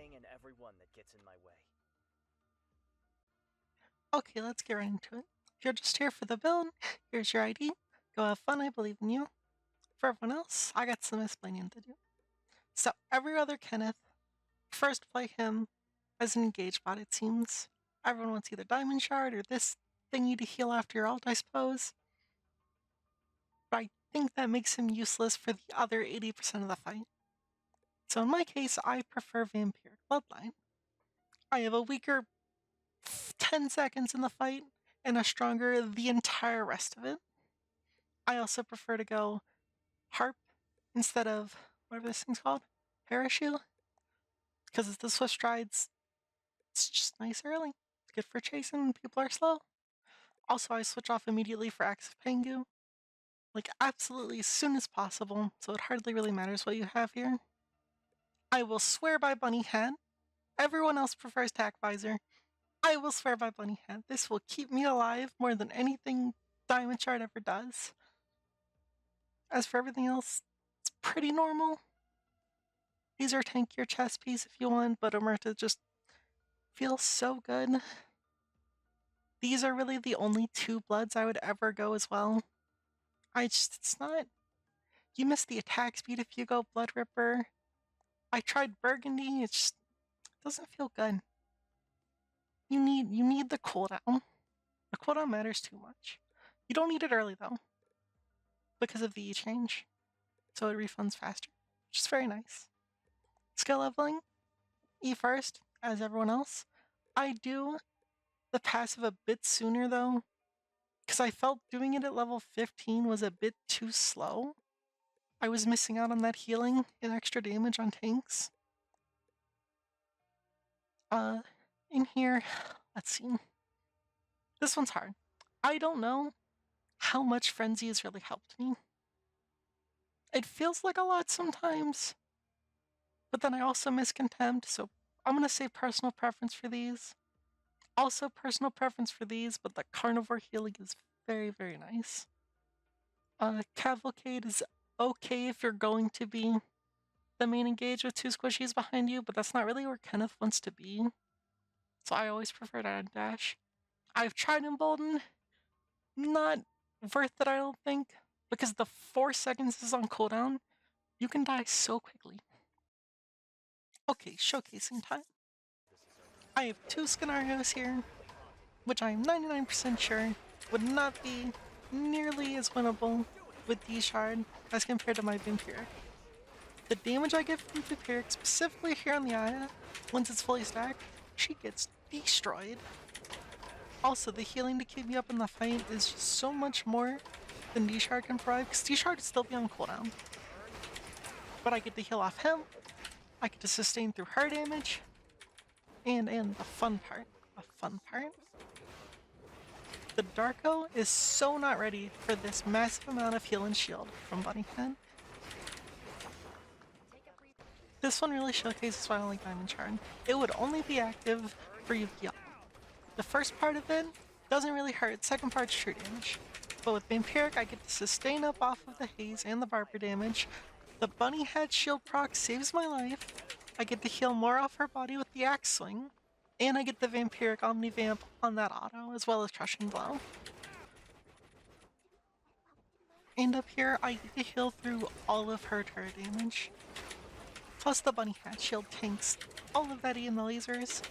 anything and everyone that gets in my way. Okay, let's get right into it. If you're just here for the build, here's your ID. Go have fun, I believe in you. For everyone else, I got some explaining to do. So, every other Kenneth, first play him as an engaged bot, it seems. Everyone wants either Dshard or this thingy to heal after your ult, I suppose. But I think that makes him useless for the other 80% of the fight. So in my case, I prefer Vampiric Bloodline. I have a weaker 10 seconds in the fight and a stronger the entire rest of it. I also prefer to go Harp instead of whatever this thing's called, Parachute, because it's the Swift Strides. It's just nice early. It's good for chasing when people are slow. Also, I switch off immediately for Axe of Pengu, like absolutely as soon as possible, so it hardly really matters what you have here. I will swear by Bunny Hat. Everyone else prefers Tack Visor. I will swear by Bunny Hat. This will keep me alive more than anything Dshard ever does. As for everything else, it's pretty normal. These are tankier chess piece if you want, but Omerta just feels so good. These are really the only two bloods I would ever go as well. It's not... You miss the attack speed if you go Blood Ripper. I tried Burgundy, it just doesn't feel good. You need the cooldown. The cooldown matters too much. You don't need it early though, because of the E change, so it refunds faster, which is very nice. Skill leveling, E first, as everyone else. I do the passive a bit sooner though, because I felt doing it at level 15 was a bit too slow. I was missing out on that healing and extra damage on tanks. In here, let's see. This one's hard. I don't know how much Frenzy has really helped me. It feels like a lot sometimes, but then I also miss Contempt, so I'm gonna say personal preference for these. Also personal preference for these, but the Carnivore healing is very, very nice. Cavalcade is okay if you're going to be the main engage with two squishies behind you, but that's not really where Kenneth wants to be. So I always prefer to add dash. I've tried Embolden. Not worth it, I don't think, because the 4 seconds is on cooldown. You can die so quickly. Okay, showcasing time. I have two scenarios here, which I'm 99% sure would not be nearly as winnable with Dshard as compared to my Vampiric. The damage I get from Vampiric, specifically here on the Aya, once it's fully stacked, she gets destroyed. Also, the healing to keep me up in the fight is just so much more than Dshard can provide, because Dshard would still be on cooldown. But I get to heal off him, I get to sustain through her damage, and the fun part, the Darko is so not ready for this massive amount of heal and shield from Bunnyhead. This one really showcases why I don't like Dshard. It would only be active for Yu-Gi-Oh! The first part of it doesn't really hurt, second part's true damage. But with Vampiric, I get to sustain up off of the haze and the barber damage. The bunny head shield proc saves my life. I get to heal more off her body with the axe swing. And I get the Vampiric Omnivamp on that auto, as well as Crushing Blow. And up here, I get to heal through all of her turret damage. Plus the bunny hat shield tanks all of that E and the lasers.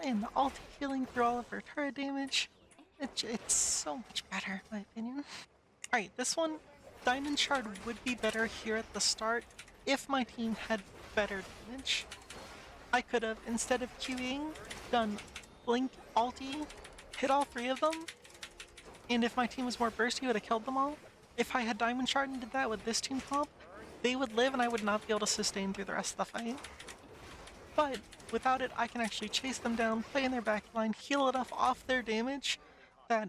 And the ult healing through all of her turret damage. It's so much better, in my opinion. Alright, this one, Dshard would be better here at the start if my team had better damage. I could have, instead of Qing, done Blink, Ulti, hit all 3 of them, and if my team was more bursty, would have killed them all. If I had Dshard and did that with this team comp, they would live and I would not be able to sustain through the rest of the fight. But without it, I can actually chase them down, play in their backline, heal enough off their damage that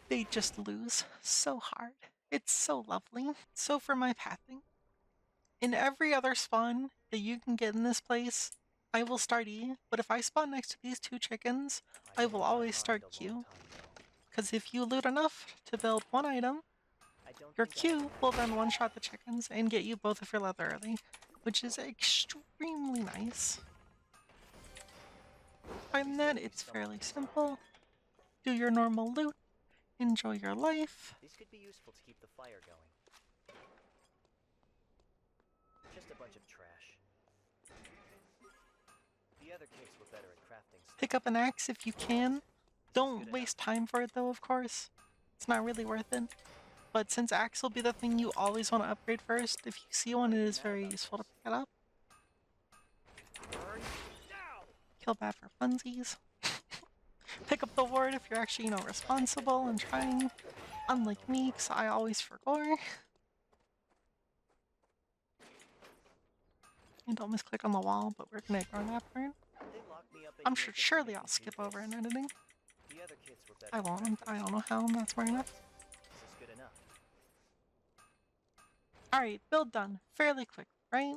they just lose so hard. It's so lovely. So for my pathing, in every other spawn that you can get in this place, I will start E, but if I spawn next to these 2 chickens, I will always start Q. Because if you loot enough to build 1 item, your Q will then one-shot the chickens and get you both of your leather early, which is extremely nice. Other than that, it's fairly simple. Do your normal loot, enjoy your life. These could be useful to keep the fire going. Just a bunch of trash. The other kids were better at crafting stuff. Pick up an axe if you can. Don't waste time for it though, of course. It's not really worth it. But since axe will be the thing you always want to upgrade first, if you see one, it is very useful to pick it up. Kill bad for funsies. Pick up the ward if you're actually, responsible and trying. Unlike me, because I always forgot. And don't misclick on the wall, but we're gonna ignore that part. I'm sure, surely I'll skip over in editing. I won't. I don't know how, and that's smart enough. Alright, build done. Fairly quick, right?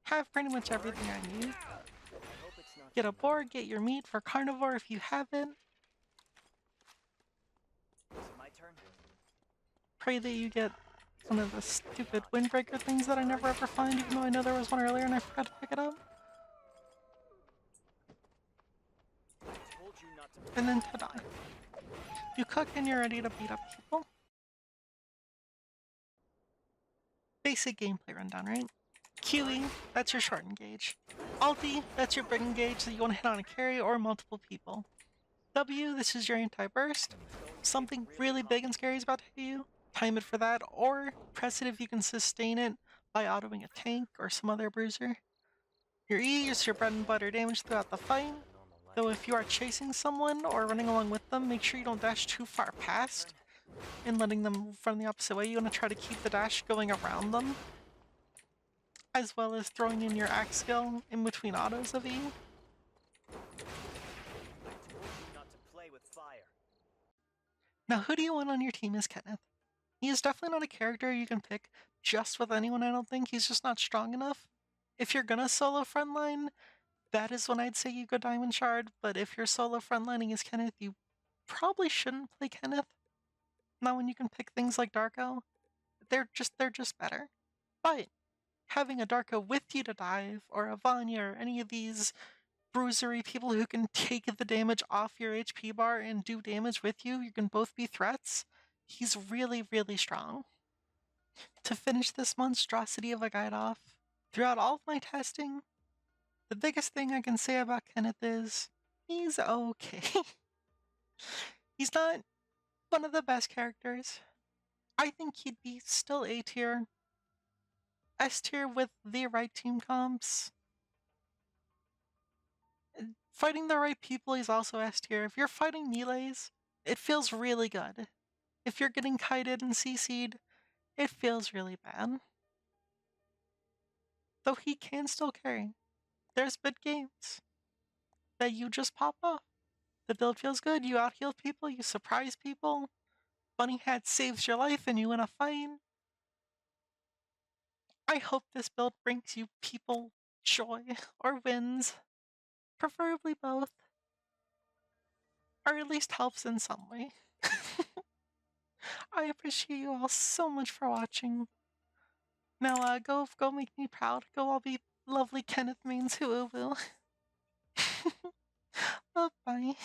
Have pretty much everything I need. Get a board, get your meat for carnivore if you haven't. Pray that you get one of the stupid windbreaker things that I never ever find, even though I know there was one earlier and I forgot to pick it up. And then ta-da. You cook and you're ready to beat up people. Basic gameplay rundown, right? QE, that's your short engage. Alti, that's your big engage that you want to hit on a carry or multiple people. W, this is your anti-burst. Something really big and scary is about to hit you. Time it for that, or press it if you can sustain it by autoing a tank or some other bruiser. Your E is your bread and butter damage throughout the fight, though if you are chasing someone or running along with them, make sure you don't dash too far past and letting them run the opposite way. You want to try to keep the dash going around them, as well as throwing in your axe skill in between autos of E. Now who do you want on your team as Kenneth? He is definitely not a character you can pick just with anyone, I don't think. He's just not strong enough. If you're gonna solo frontline, that is when I'd say you go Dshard, but if you're solo frontlining as Kenneth, you probably shouldn't play Kenneth. Not when you can pick things like Darko. They're just better. But having a Darko with you to dive, or a Vanya, or any of these bruisery people who can take the damage off your HP bar and do damage with you, you can both be threats. He's really, really strong. To finish this monstrosity of a guide off, throughout all of my testing, the biggest thing I can say about Kenneth is he's okay. He's not one of the best characters. I think he'd be still A tier. S tier with the right team comps. Fighting the right people, he's also S tier. If you're fighting melees, it feels really good. If you're getting kited and CC'd, it feels really bad. Though he can still carry. There's been games that you just pop off. The build feels good, you out-heal people, you surprise people. Bunny Hat saves your life and you win a fight. I hope this build brings you people joy or wins. Preferably both. Or at least helps in some way. I appreciate you all so much for watching. Now go make me proud. Go all be lovely Kenneth mains who will. Bye-bye.